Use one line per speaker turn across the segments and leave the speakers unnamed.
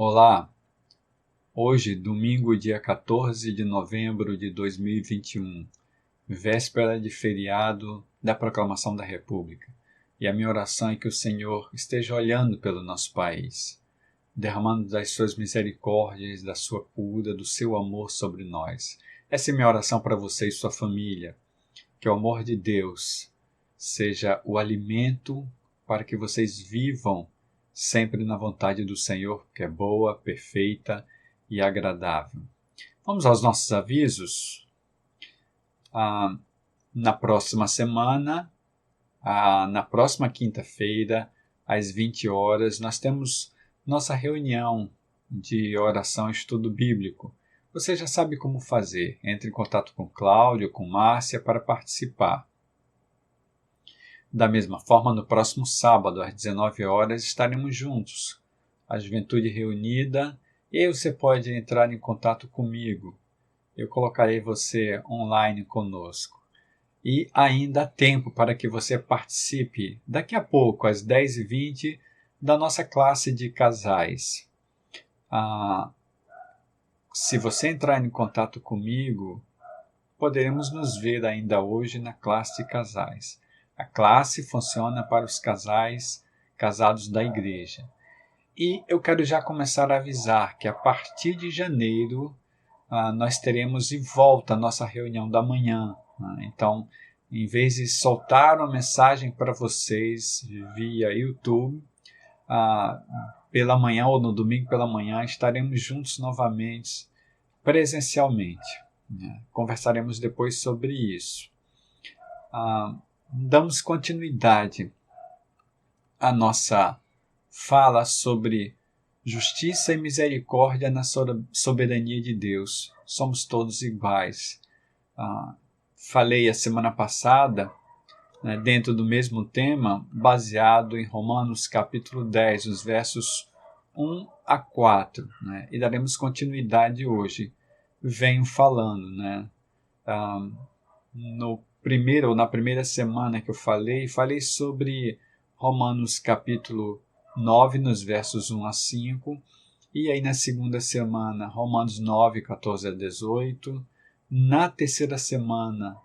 Olá, hoje, domingo, dia 14 de novembro de 2021, véspera de feriado da Proclamação da República, e a minha oração é que o Senhor esteja olhando pelo nosso país, derramando das suas misericórdias, da sua cura, do seu amor sobre nós. Essa é a minha oração para você e sua família, que o amor de Deus seja o alimento para que vocês vivam sempre na vontade do Senhor, que é boa, perfeita e agradável. Vamos aos nossos avisos. Na próxima semana, na próxima quinta-feira, às 20 horas, nós temos nossa reunião de oração e estudo bíblico. Você já sabe como fazer. Entre em contato com Cláudio, com Márcia para participar. Da mesma forma, no próximo sábado, às 19 horas, estaremos juntos, a juventude reunida, e aí você pode entrar em contato comigo. Eu colocarei você online conosco. E ainda há tempo para que você participe, daqui a pouco, às 10h20, da nossa classe de casais. Se você entrar em contato comigo, poderemos nos ver ainda hoje na classe de casais. A classe funciona para os casais casados da igreja. E eu quero já começar a avisar que a partir de janeiro nós teremos de volta a nossa reunião da manhã. Então, em vez de soltar uma mensagem para vocês via YouTube, pela manhã ou no domingo pela manhã, estaremos juntos novamente, presencialmente. Conversaremos depois sobre isso. Damos continuidade à nossa fala sobre justiça e misericórdia na soberania de Deus. Somos todos iguais. Falei a semana passada, dentro do mesmo tema, baseado em Romanos capítulo 10, os versos 1 a 4. E daremos continuidade hoje. Venho falando, na primeira semana que eu falei sobre Romanos capítulo 9, nos versos 1 a 5, e aí na segunda semana, Romanos 9, 14 a 18, na terceira semana,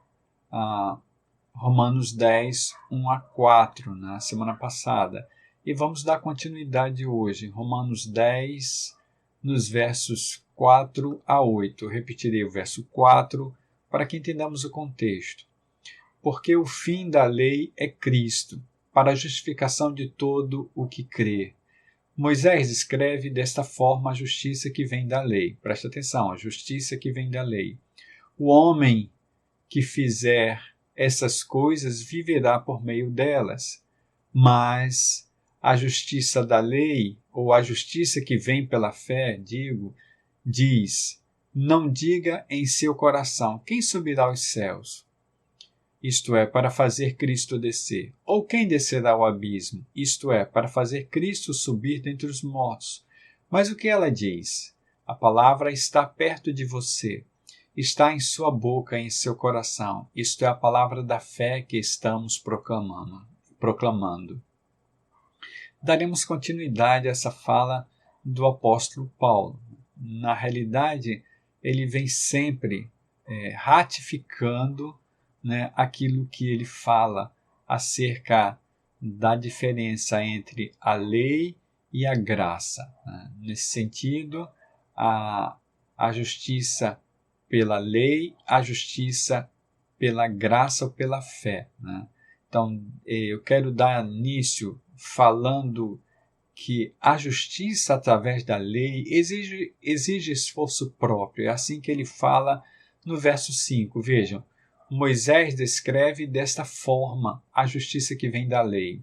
Romanos 10, 1 a 4, na semana passada, e vamos dar continuidade hoje, Romanos 10, nos versos 4 a 8, repetirei o verso 4, para que entendamos o contexto. Porque o fim da lei é Cristo, para a justificação de todo o que crê. Moisés escreve desta forma a justiça que vem da lei. Presta atenção, a justiça que vem da lei. O homem que fizer essas coisas viverá por meio delas. Mas a justiça da lei, ou a justiça que vem pela fé, diz: não diga em seu coração: quem subirá aos céus? Isto é, para fazer Cristo descer. Ou quem descerá ao abismo? Isto é, para fazer Cristo subir dentre os mortos. Mas o que ela diz? A palavra está perto de você. Está em sua boca e em seu coração. Isto é a palavra da fé que estamos proclamando. Daremos continuidade a essa fala do apóstolo Paulo. Na realidade, ele vem sempre ratificando aquilo que ele fala acerca da diferença entre a lei e a graça. Nesse sentido, a justiça pela lei, a justiça pela graça ou pela fé. Então, eu quero dar início falando que a justiça através da lei exige esforço próprio. É assim que ele fala no verso 5. Vejam, Moisés descreve desta forma a justiça que vem da lei.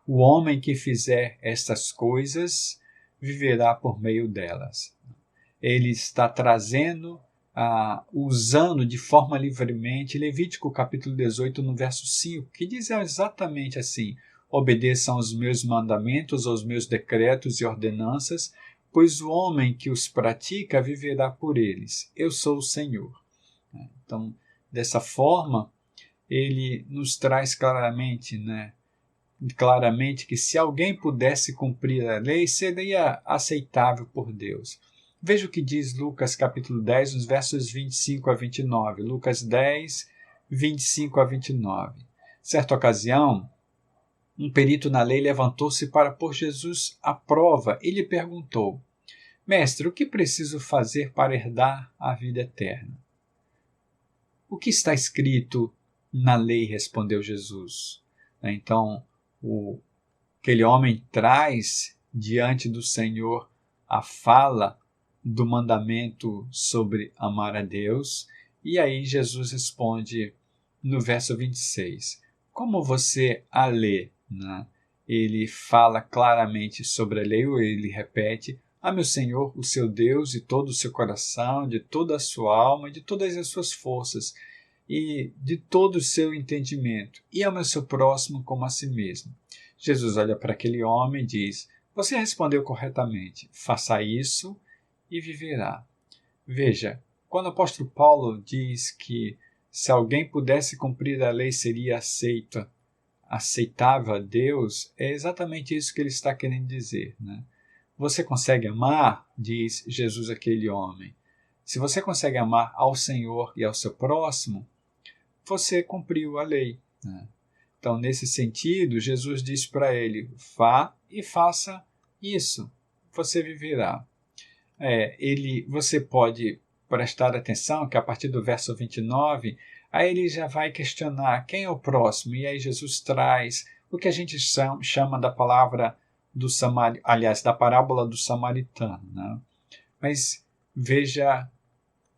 O homem que fizer estas coisas viverá por meio delas. Ele está trazendo, usando de forma livremente, Levítico capítulo 18, no verso 5, que diz exatamente assim: obedeçam aos meus mandamentos, aos meus decretos e ordenanças, pois o homem que os pratica viverá por eles. Eu sou o Senhor. Então, dessa forma, ele nos traz claramente claramente que se alguém pudesse cumprir a lei, seria aceitável por Deus. Veja o que diz Lucas capítulo 10, nos versos 25 a 29. Lucas 10, 25 a 29. Certa ocasião, um perito na lei levantou-se para pôr Jesus à prova e lhe perguntou: Mestre, o que preciso fazer para herdar a vida eterna? O que está escrito na lei? Respondeu Jesus. Então, aquele homem traz diante do Senhor a fala do mandamento sobre amar a Deus, e aí Jesus responde no verso 26. Como você a lê? Né? Ele fala claramente sobre a lei, ou ele repete: ame o Senhor, o seu Deus, de todo o seu coração, de toda a sua alma, de todas as suas forças e de todo o seu entendimento, e ame o seu próximo como a si mesmo. Jesus olha para aquele homem e diz: você respondeu corretamente, faça isso e viverá. Veja, quando o apóstolo Paulo diz que se alguém pudesse cumprir a lei seria aceitável a Deus, é exatamente isso que ele está querendo dizer. Né? Você consegue amar, diz Jesus àquele homem. Se você consegue amar ao Senhor e ao seu próximo, você cumpriu a lei. Né? Então, nesse sentido, Jesus diz para ele: vá e faça isso, você viverá. Você pode prestar atenção que a partir do verso 29, aí ele já vai questionar quem é o próximo, e aí Jesus traz o que a gente chama da palavra do da parábola do samaritano. Né? Mas veja,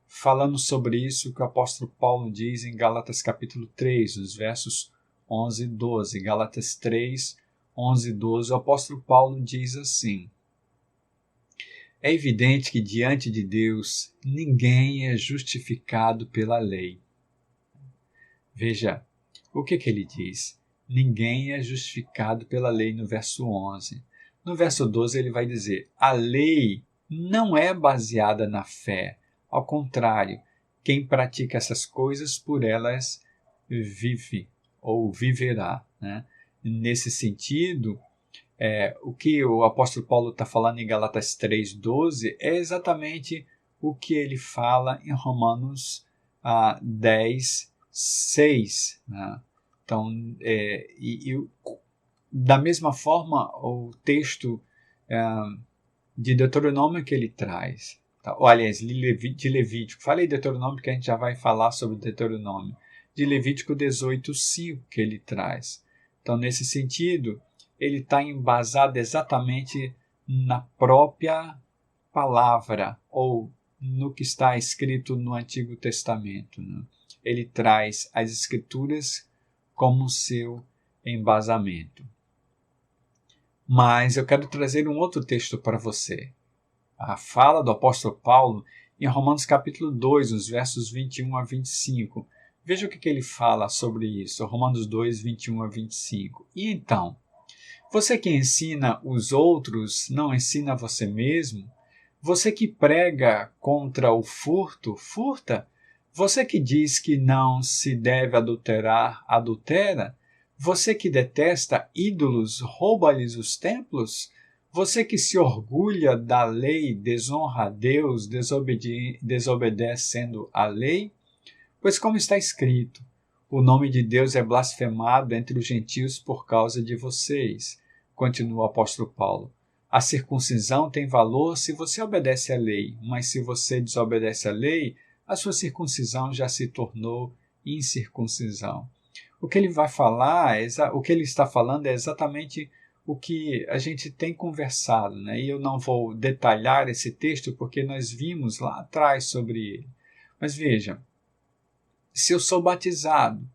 falando sobre isso, que o apóstolo Paulo diz em Gálatas capítulo 3, nos versos 11 e 12. Gálatas 3, 11 e 12, o apóstolo Paulo diz assim: é evidente que diante de Deus ninguém é justificado pela lei. Veja, o que ele diz? Ninguém é justificado pela lei no verso 11. No verso 12 ele vai dizer: a lei não é baseada na fé. Ao contrário, quem pratica essas coisas, por elas vive ou viverá. Né? Nesse sentido, o que o apóstolo Paulo está falando em Gálatas 3,12 é exatamente o que ele fala em Romanos 10, 6. Né? Então, da mesma forma, o texto de Deuteronômio que ele traz, tá? Aliás, de Levítico, falei Deuteronômio que a gente já vai falar sobre Deuteronômio, de Levítico 18:5 que ele traz. Então, nesse sentido, ele está embasado exatamente na própria palavra, ou no que está escrito no Antigo Testamento. Né? Ele traz as Escrituras como seu embasamento. Mas eu quero trazer um outro texto para você. A fala do apóstolo Paulo em Romanos capítulo 2, nos versos 21 a 25. Veja o que ele fala sobre isso. Romanos 2, 21 a 25. E então, você que ensina os outros, não ensina você mesmo? Você que prega contra o furto, furta? Você que diz que não se deve adulterar, adultera? Você que detesta ídolos, rouba-lhes os templos? Você que se orgulha da lei, desonra a Deus, desobedecendo a lei? Pois como está escrito, o nome de Deus é blasfemado entre os gentios por causa de vocês. Continua o apóstolo Paulo. A circuncisão tem valor se você obedece à lei, mas se você desobedece à lei, a sua circuncisão já se tornou incircuncisão. O que ele vai falar, o que ele está falando é exatamente o que a gente tem conversado, né? E eu não vou detalhar esse texto porque nós vimos lá atrás sobre ele. Mas veja, se eu sou batizado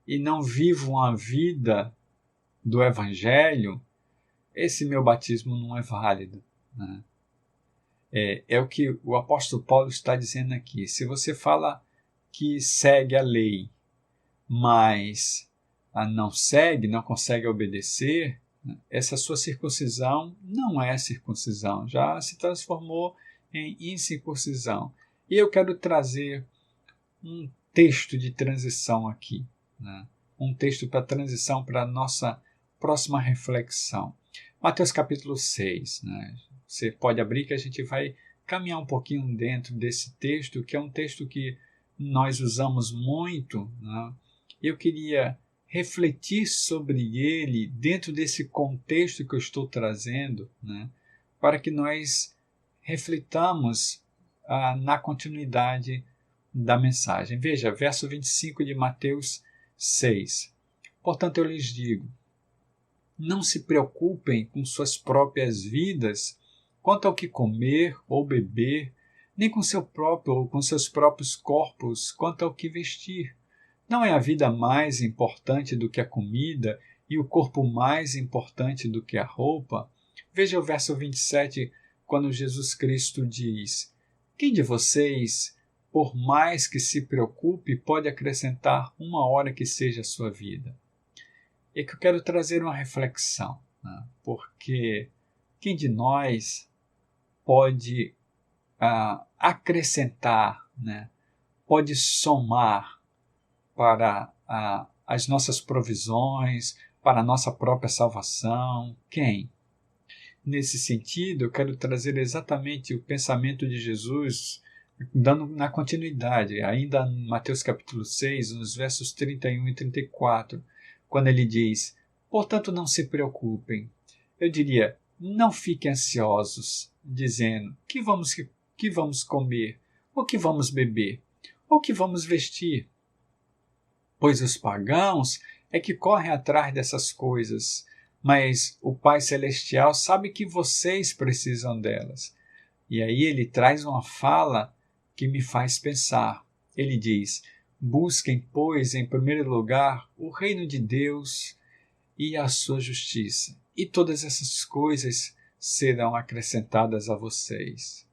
e não vivo uma vida do Evangelho, esse meu batismo não é válido. Né? É o que o apóstolo Paulo está dizendo aqui. Se você fala que segue a lei, mas não segue, não consegue obedecer, né? Essa sua circuncisão não é circuncisão, já se transformou em incircuncisão. E eu quero trazer um texto de transição aqui, né? Um texto para transição para a nossa próxima reflexão. Mateus capítulo 6. Né? Você pode abrir que a gente vai caminhar um pouquinho dentro desse texto, que é um texto que nós usamos muito. Né? Eu queria refletir sobre ele dentro desse contexto que eu estou trazendo, né? Para que nós reflitamos na continuidade da mensagem. Veja, verso 25 de Mateus 6. Portanto, eu lhes digo, não se preocupem com suas próprias vidas quanto ao que comer ou beber, nem com seu próprio ou com seus próprios corpos quanto ao que vestir. Não é a vida mais importante do que a comida e o corpo mais importante do que a roupa? Veja o verso 27, quando Jesus Cristo diz: quem de vocês, por mais que se preocupe, pode acrescentar uma hora que seja a sua vida? É que eu quero trazer uma reflexão, né? Porque quem de nós pode acrescentar, né? Pode somar para as nossas provisões, para a nossa própria salvação? Quem? Nesse sentido, eu quero trazer exatamente o pensamento de Jesus, dando na continuidade, ainda em Mateus capítulo 6, nos versos 31 e 34, quando ele diz: portanto, não se preocupem. Eu diria, não fiquem ansiosos, dizendo, que vamos comer, ou que vamos beber, ou que vamos vestir? Pois os pagãos é que correm atrás dessas coisas, mas o Pai Celestial sabe que vocês precisam delas. E aí ele traz uma fala que me faz pensar. Ele diz: busquem, pois, em primeiro lugar, o reino de Deus e a sua justiça, e todas essas coisas serão acrescentadas a vocês.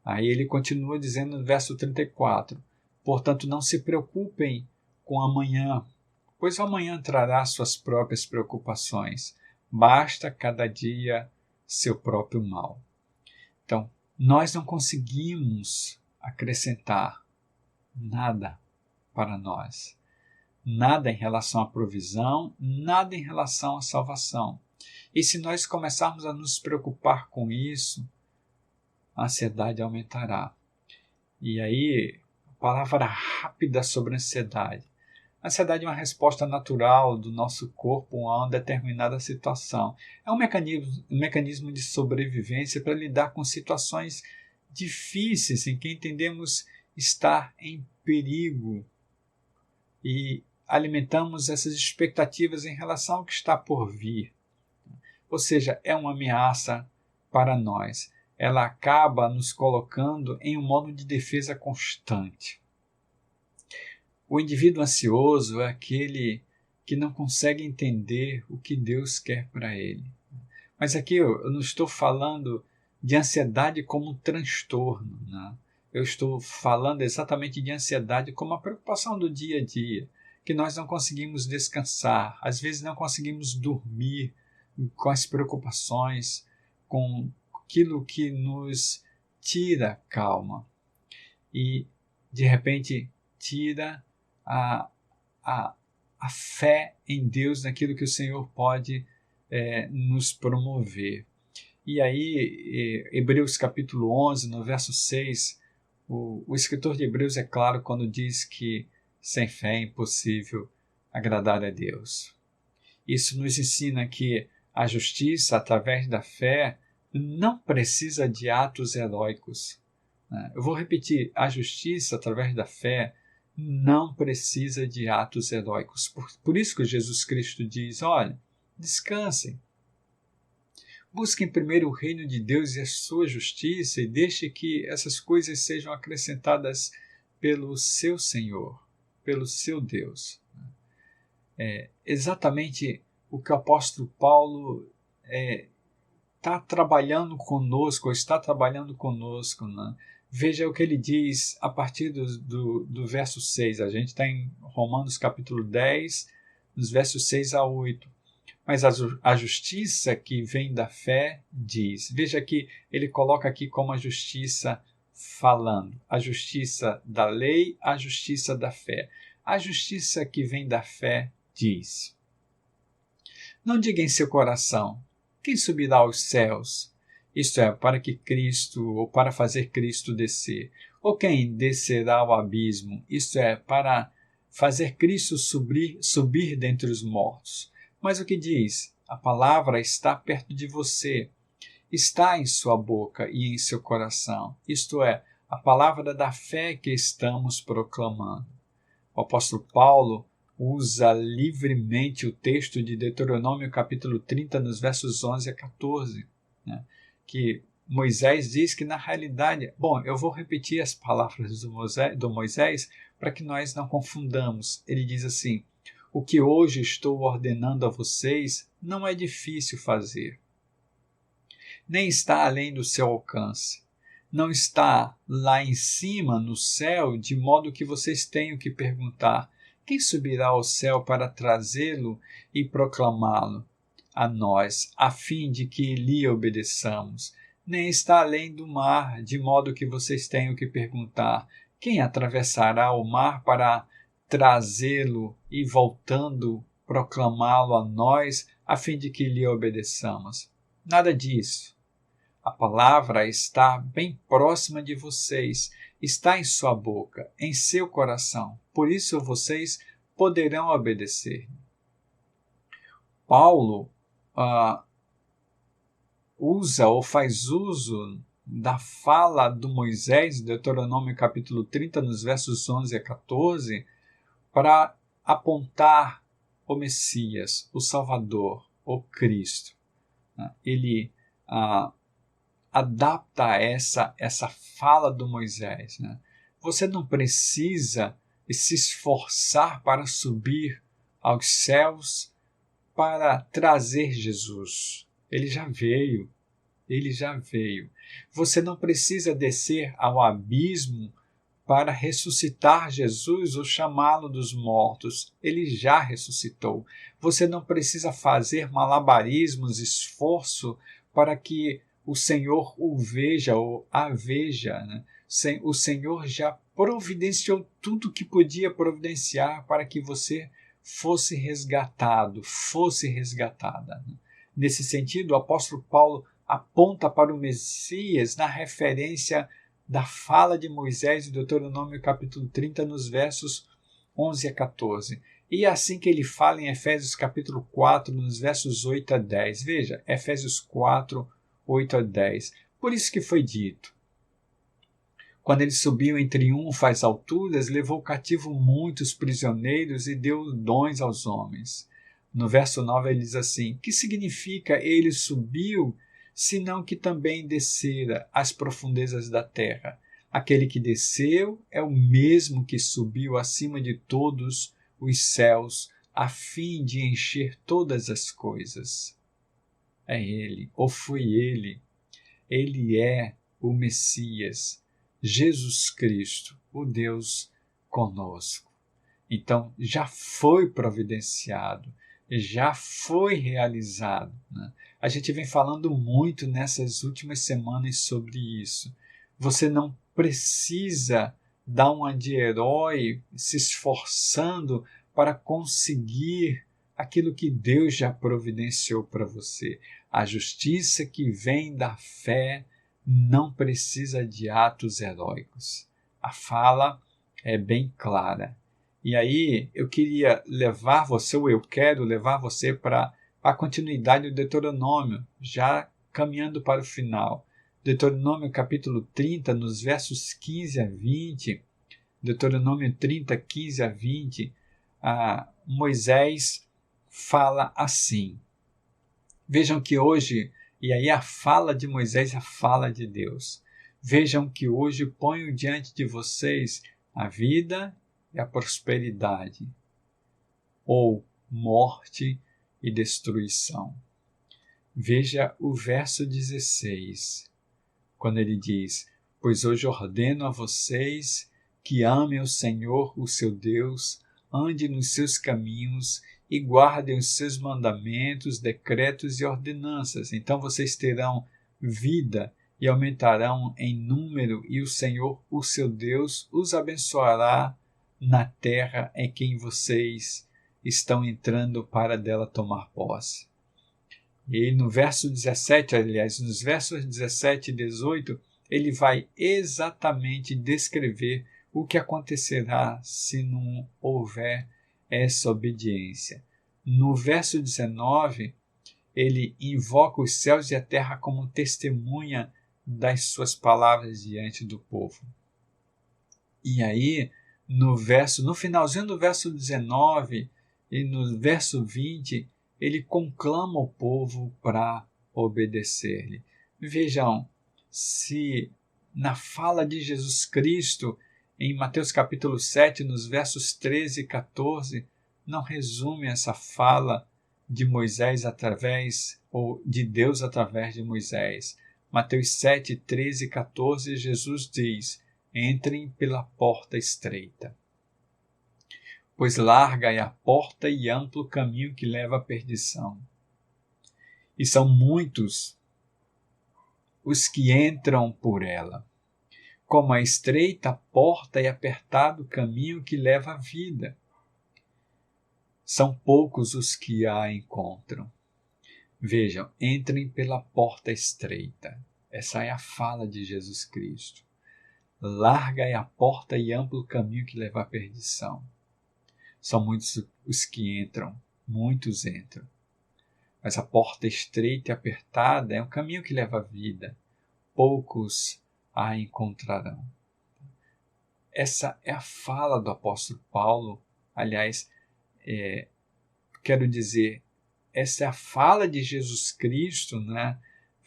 Aí ele continua dizendo no verso 34, portanto não se preocupem com amanhã, pois o amanhã trará suas próprias preocupações. Basta cada dia seu próprio mal. Então, nós não conseguimos acrescentar nada para nós. Nada em relação à provisão, nada em relação à salvação. E se nós começarmos a nos preocupar com isso, a ansiedade aumentará. E aí, palavra rápida sobre ansiedade. A ansiedade é uma resposta natural do nosso corpo a uma determinada situação. É um mecanismo de sobrevivência para lidar com situações difíceis em que entendemos estar em perigo e alimentamos essas expectativas em relação ao que está por vir. Ou seja, é uma ameaça para nós. Ela acaba nos colocando em um modo de defesa constante. O indivíduo ansioso é aquele que não consegue entender o que Deus quer para ele. Mas aqui eu não estou falando de ansiedade como um transtorno, né? Eu estou falando exatamente de ansiedade como a preocupação do dia a dia, que nós não conseguimos descansar, às vezes não conseguimos dormir com as preocupações, com aquilo que nos tira a calma e, de repente, tira a fé em Deus, naquilo que o Senhor pode nos promover. E aí, Hebreus capítulo 11, no verso 6, o escritor de Hebreus é claro quando diz que sem fé é impossível agradar a Deus. Isso nos ensina que a justiça, através da fé, não precisa de atos heróicos. Eu vou repetir, a justiça, através da fé, não precisa de atos heróicos. Por isso que Jesus Cristo diz, olha, descansem. Busquem primeiro o reino de Deus e a sua justiça e deixe que essas coisas sejam acrescentadas pelo seu Senhor, pelo seu Deus. É exatamente o que o apóstolo Paulo está trabalhando conosco, né? Veja o que ele diz a partir do verso 6. A gente está em Romanos capítulo 10, nos versos 6 a 8. Mas a justiça que vem da fé diz. Veja que ele coloca aqui como a justiça falando. A justiça da lei, a justiça da fé. A justiça que vem da fé diz. Não diga em seu coração: quem subirá aos céus? Isto é, para que Cristo, ou para fazer Cristo descer. Ou quem descerá ao abismo? Isto é, para fazer Cristo subir dentre os mortos. Mas o que diz? A palavra está perto de você, está em sua boca e em seu coração. Isto é, a palavra da fé que estamos proclamando. O apóstolo Paulo usa livremente o texto de Deuteronômio capítulo 30, nos versos 11 a 14, né? Que Moisés diz que, na realidade... Bom, eu vou repetir as palavras do Moisés para que nós não confundamos. Ele diz assim: o que hoje estou ordenando a vocês não é difícil fazer, nem está além do seu alcance. Não está lá em cima, no céu, de modo que vocês tenham que perguntar: quem subirá ao céu para trazê-lo e proclamá-lo a nós, a fim de que lhe obedeçamos? Nem está além do mar, de modo que vocês tenham que perguntar: quem atravessará o mar para trazê-lo e, voltando, proclamá-lo a nós, a fim de que lhe obedeçamos? Nada disso. A palavra está bem próxima de vocês, está em sua boca, em seu coração. Por isso vocês poderão obedecer. Paulo usa ou faz uso da fala do Moisés, Deuteronômio capítulo 30, nos versos 11 a 14, para apontar o Messias, o Salvador, o Cristo. Ele adapta essa fala do Moisés, né? Você não precisa se esforçar para subir aos céus para trazer Jesus. Ele já veio. Você não precisa descer ao abismo para ressuscitar Jesus ou chamá-lo dos mortos. Ele já ressuscitou. Você não precisa fazer malabarismos, esforço para que o Senhor o veja ou a veja, né? O Senhor já providenciou tudo que podia providenciar para que você fosse resgatado, fosse resgatada. Nesse sentido, o apóstolo Paulo aponta para o Messias na referência da fala de Moisés em Deuteronômio capítulo 30, nos versos 11 a 14. E é assim que ele fala em Efésios capítulo 4, nos versos 8 a 10. Veja, Efésios 4, 8 a 10. Por isso que foi dito: quando ele subiu em triunfo às alturas, levou cativo muitos prisioneiros e deu dons aos homens. No verso 9 ele diz assim: que significa ele subiu, senão que também descera às profundezas da terra? Aquele que desceu é o mesmo que subiu acima de todos os céus, a fim de encher todas as coisas. É ele, ou foi ele. Ele é o Messias, Jesus Cristo, o Deus conosco. Então, já foi providenciado, já foi realizado, né? A gente vem falando muito nessas últimas semanas sobre isso. Você não precisa dar uma de herói se esforçando para conseguir aquilo que Deus já providenciou para você. A justiça que vem da fé não precisa de atos heróicos. A fala é bem clara. E aí eu queria levar você, ou eu quero levar você para a continuidade do Deuteronômio, já caminhando para o final. Deuteronômio capítulo 30, nos versos 15 a 20, Deuteronômio 30, 15 a 20, Moisés fala assim. Vejam que hoje, e aí a fala de Moisés é a fala de Deus. Vejam que hoje ponho diante de vocês a vida e a prosperidade, ou morte e destruição. Veja o verso 16, quando ele diz: pois hoje ordeno a vocês que amem o Senhor, o seu Deus, andem nos seus caminhos e guardem os seus mandamentos, decretos e ordenanças. Então vocês terão vida e aumentarão em número, e o Senhor, o seu Deus, os abençoará na terra em quem vocês estão entrando para dela tomar posse. E no verso 17, aliás, nos versos 17 e 18, ele vai exatamente descrever o que acontecerá se não houver essa obediência. No verso 19, ele invoca os céus e a terra como testemunha das suas palavras diante do povo. E aí, no finalzinho do verso 19 e no verso 20, ele conclama o povo para obedecer-lhe. Vejam, se na fala de Jesus Cristo, em Mateus capítulo 7, nos versos 13 e 14, não resume essa fala de Moisés ou de Deus através de Moisés. Mateus 7, 13 e 14, Jesus diz: entrem pela porta estreita, pois larga é a porta e amplo o caminho que leva à perdição. E são muitos os que entram por ela. Como a estreita porta e apertado o caminho que leva à vida. São poucos os que a encontram. Vejam, entrem pela porta estreita. Essa é a fala de Jesus Cristo. Larga é a porta e amplo o caminho que leva à perdição. São muitos os que entram, muitos entram. Mas a porta estreita e apertada é um caminho que leva à vida. Poucos a encontrarão. Essa é a fala do apóstolo Paulo. Aliás, quero dizer, essa é a fala de Jesus Cristo, né?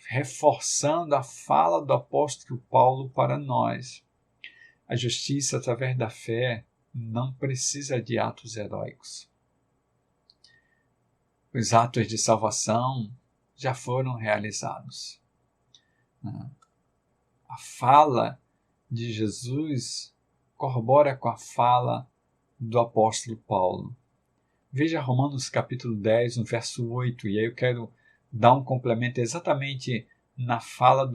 Reforçando a fala do apóstolo Paulo para nós. A justiça através da fé não precisa de atos heróicos. Os atos de salvação já foram realizados. A fala de Jesus corrobora com a fala do apóstolo Paulo. Veja Romanos capítulo 10, no verso 8, e aí eu quero dar um complemento exatamente na fala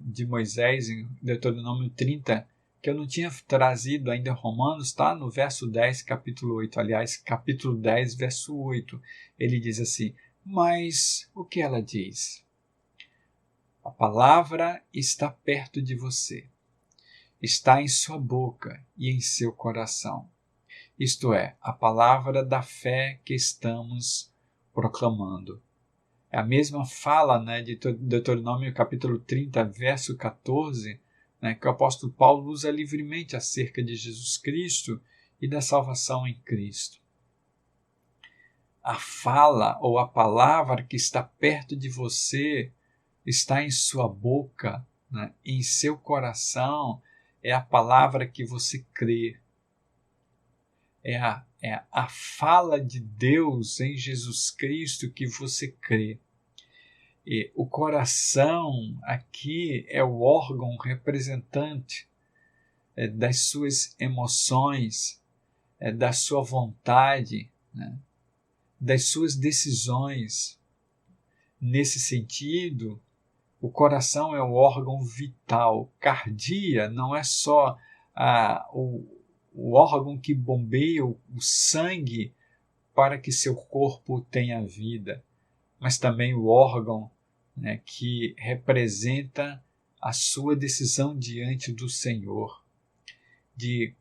de Moisés em Deuteronômio 30, que eu não tinha trazido ainda Romanos, está no verso 10, capítulo 8, aliás, capítulo 10, verso 8, ele diz assim: mas o que ela diz? A palavra está perto de você, está em sua boca e em seu coração. Isto é, a palavra da fé que estamos proclamando. É a mesma fala, né, de Deuteronômio capítulo 30, verso 14, né, que o apóstolo Paulo usa livremente acerca de Jesus Cristo e da salvação em Cristo. A fala ou a palavra que está perto de você, está em sua boca, né, em seu coração, é a palavra que você crê. É a fala de Deus em Jesus Cristo que você crê. E o coração aqui é o órgão representante das suas emoções, da sua vontade, né, das suas decisões. Nesse sentido, o coração é o órgão vital. Cardia não é só o órgão que bombeia o sangue para que seu corpo tenha vida, mas também o órgão, né, que representa a sua decisão diante do Senhor, de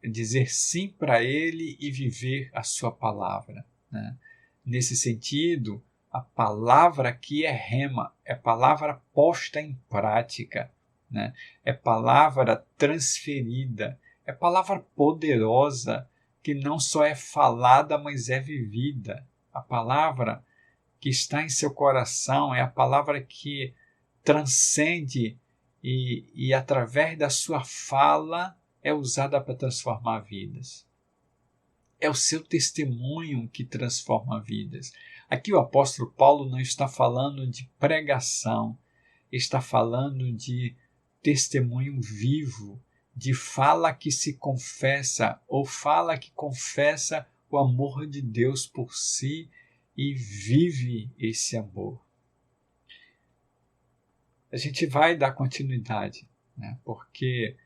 dizer sim para Ele e viver a sua palavra. Né? Nesse sentido, a palavra aqui é rema, é palavra posta em prática, né? É palavra transferida, é palavra poderosa, que não só é falada, mas é vivida. A palavra que está em seu coração é a palavra que transcende e através da sua fala é usada para transformar vidas. É o seu testemunho que transforma vidas. Aqui o apóstolo Paulo não está falando de pregação, está falando de testemunho vivo, de fala que se confessa ou fala que confessa o amor de Deus por si e vive esse amor. A gente vai dar continuidade, né? Porque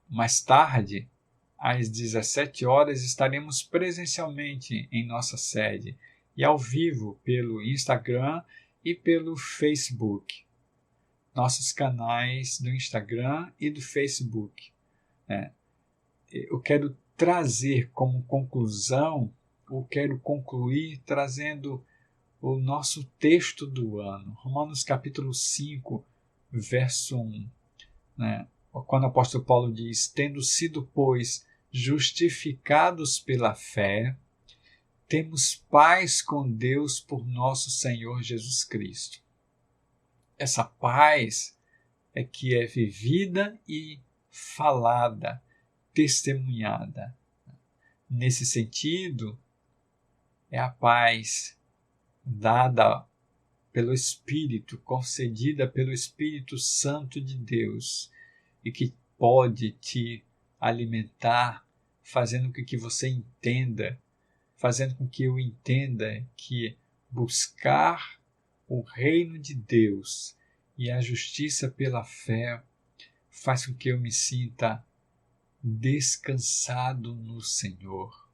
mais tarde, às 17 horas, estaremos presencialmente em nossa sede, e ao vivo pelo Instagram e pelo Facebook. Nossos canais do Instagram e do Facebook. Eu quero trazer como conclusão, ou quero concluir trazendo o nosso texto do ano, Romanos capítulo 5, verso 1. Quando o apóstolo Paulo diz: tendo sido, pois, justificados pela fé, temos paz com Deus por nosso Senhor Jesus Cristo. Essa paz é que é vivida e falada, testemunhada. Nesse sentido, é a paz dada pelo Espírito, concedida pelo Espírito Santo de Deus e que pode te alimentar, fazendo com que você entenda, fazendo com que eu entenda que buscar o reino de Deus e a justiça pela fé faz com que eu me sinta descansado no Senhor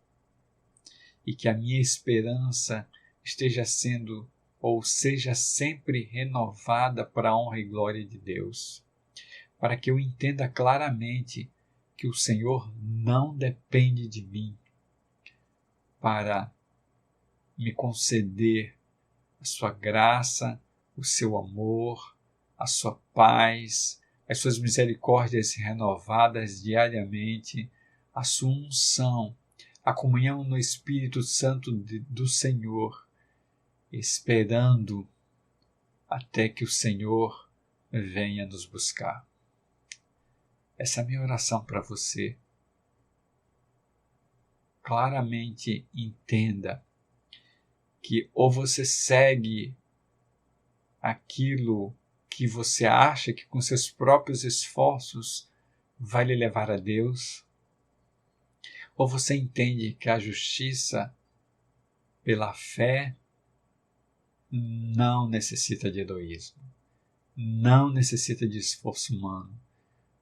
e que a minha esperança esteja sendo ou seja sempre renovada para a honra e glória de Deus, para que eu entenda claramente que o Senhor não depende de mim para me conceder a sua graça, o seu amor, a sua paz, as suas misericórdias renovadas diariamente, a sua unção, a comunhão no Espírito Santo do Senhor, esperando até que o Senhor venha nos buscar. Essa é a minha oração para você. Claramente entenda que ou você segue aquilo que você acha que com seus próprios esforços vai lhe levar a Deus, ou você entende que a justiça pela fé não necessita de heroísmo, não necessita de esforço humano.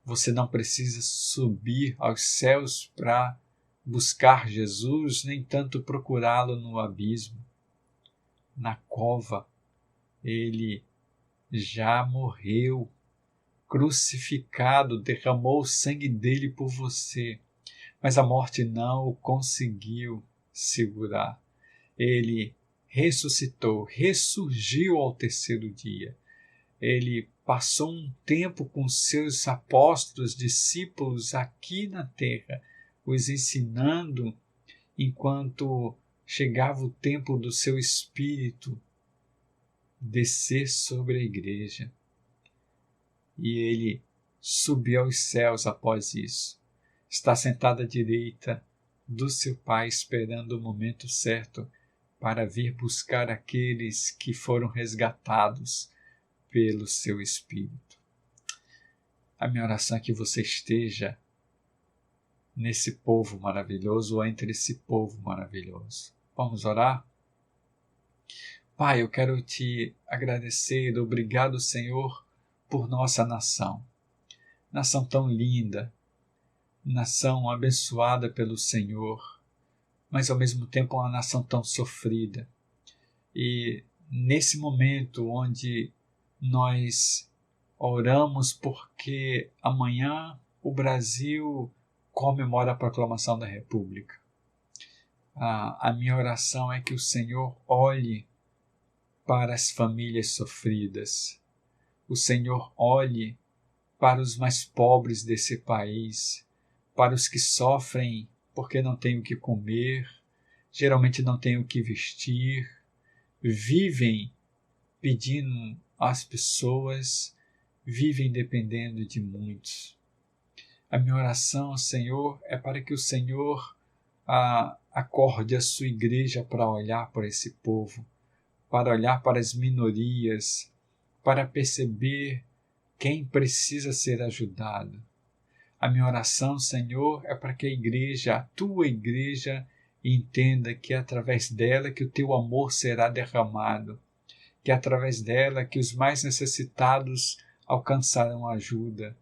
Você não precisa subir aos céus para buscar Jesus, nem tanto procurá-lo no abismo, na cova. Ele já morreu, crucificado, derramou o sangue dele por você, mas a morte não o conseguiu segurar. Ele ressuscitou, ressurgiu ao terceiro dia. Ele passou um tempo com seus apóstolos, discípulos aqui na terra, os ensinando enquanto chegava o tempo do seu Espírito descer sobre a igreja. E ele subiu aos céus após isso. Está sentado à direita do seu Pai, esperando o momento certo para vir buscar aqueles que foram resgatados pelo seu Espírito. A minha oração é que você esteja nesse povo maravilhoso ou entre esse povo maravilhoso. Vamos orar? Pai, eu quero te agradecer, obrigado, Senhor, por nossa nação. Nação tão linda, nação abençoada pelo Senhor, mas ao mesmo tempo uma nação tão sofrida. E nesse momento onde nós oramos porque amanhã o Brasil comemora a proclamação da República. A minha oração é que o Senhor olhe para as famílias sofridas. O Senhor olhe para os mais pobres desse país, para os que sofrem porque não têm o que comer, geralmente não têm o que vestir, vivem pedindo às pessoas, vivem dependendo de muitos. A minha oração, Senhor, é para que o Senhor acorde a sua igreja para olhar para esse povo, para olhar para as minorias, para perceber quem precisa ser ajudado. A minha oração, Senhor, é para que a igreja, a tua igreja, entenda que é através dela que o teu amor será derramado, que é através dela que os mais necessitados alcançarão ajuda,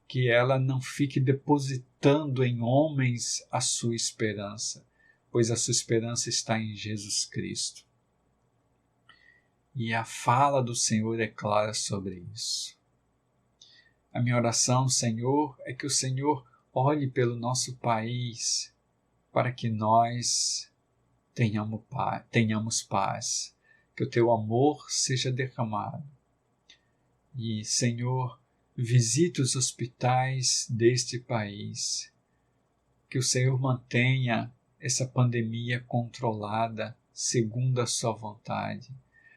que ela não fique depositando em homens a sua esperança, pois a sua esperança está em Jesus Cristo. E a fala do Senhor é clara sobre isso. A minha oração, Senhor, é que o Senhor olhe pelo nosso país para que nós tenhamos paz, que o teu amor seja derramado. E, Senhor, visite os hospitais deste país, que o Senhor mantenha essa pandemia controlada segundo a sua vontade.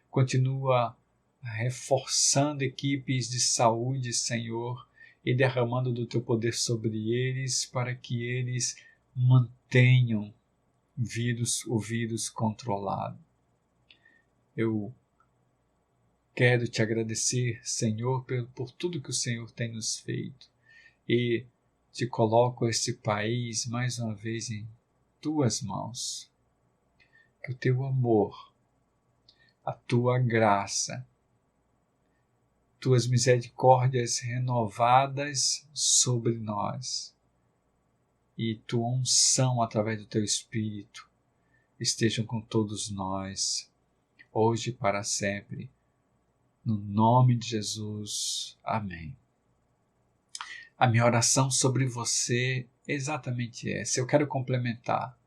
Continua reforçando equipes de saúde, Senhor, e derramando do teu poder sobre eles para que eles mantenham o vírus controlado. Eu quero te agradecer, Senhor, por tudo que o Senhor tem nos feito e te coloco este país mais uma vez em tuas mãos. Que o teu amor, a tua graça, tuas misericórdias renovadas sobre nós e tua unção através do teu Espírito estejam com todos nós, hoje e para sempre. No nome de Jesus. Amém. A minha oração sobre você é exatamente essa. Eu quero complementar.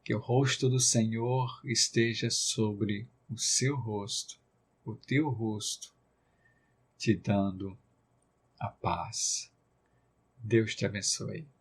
Que o rosto do Senhor esteja sobre o seu rosto, o teu rosto, te dando a paz. Deus te abençoe.